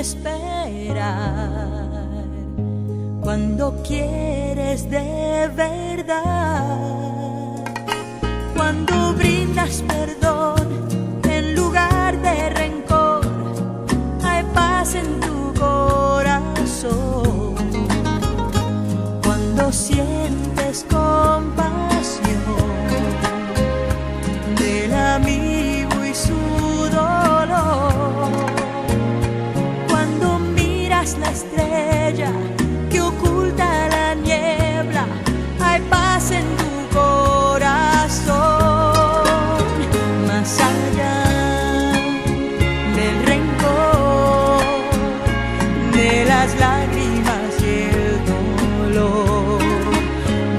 esperar, cuando quieres de verdad, cuando brindas perdón en lugar de rencor, hay paz en tu corazón. Cuando sientes compasión del amigo y su dolor, cuando miras la estrella que oculta la niebla, hay paz en tu corazón. Más allá del rencor, de las lágrimas y el dolor,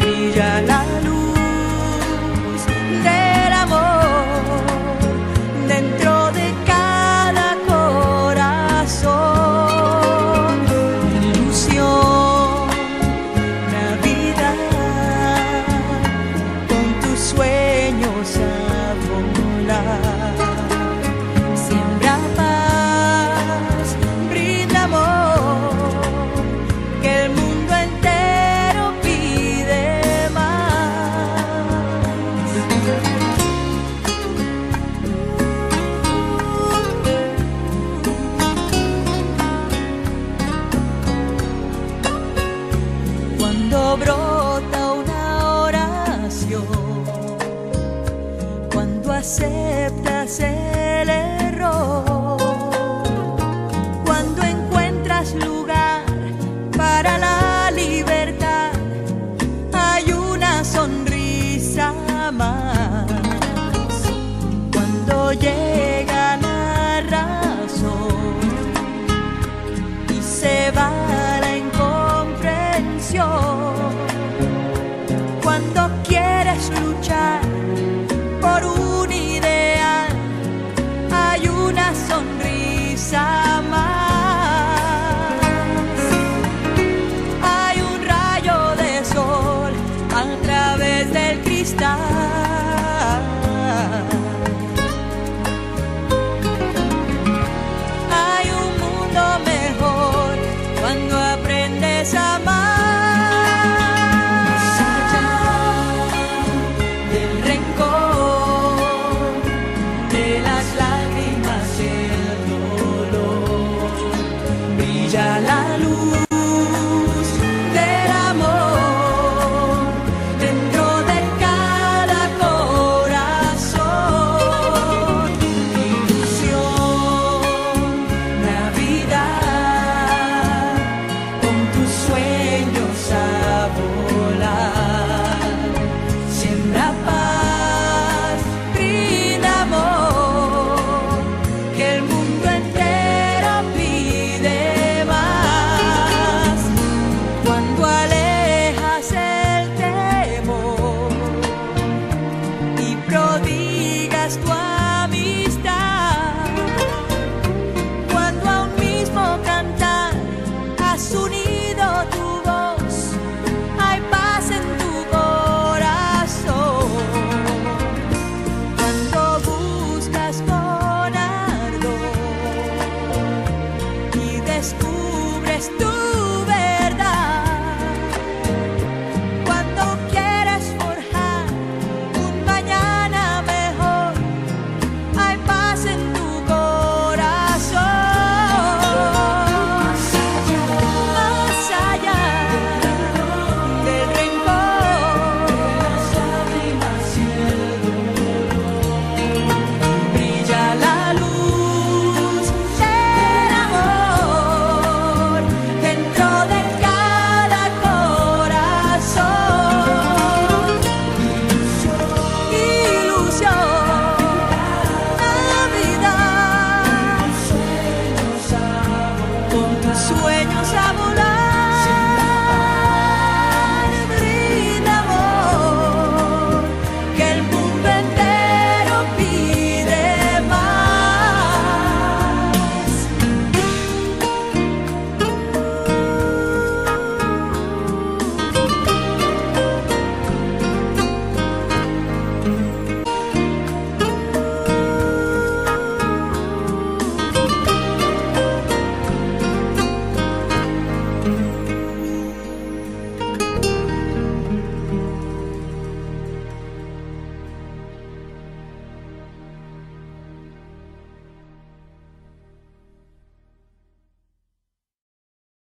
brilla la luz del amor dentro de cada corazón. Ilusión, Navidad, con tus sueños a volar. Siembra paz, brinda amor, que el mundo entero pide más. Cuando brota una oración, cuando aceptas el error, cuando encuentras lugar para la libertad, hay una sonrisa más. Cuando llega la razón y se va la incomprensión, cuando quieres luchar por un ideal, hay una sonrisa más. Hay un rayo de sol a través del cristal. Hay un mundo mejor cuando aprendes a amar. Más allá del rencor, de las lágrimas y el dolor, brilla la luz del amor dentro de cada corazón. Ilusión, Navidad, con tus sueños a volar. Siembra paz, brinda amor, que el mundo entero pide más. Cuando alejas el temor y prodigas tu amistad, cuando a un mismo cantar has unido tu voz, hay paz en tu corazón. Cuando buscas con ardor y descubres tu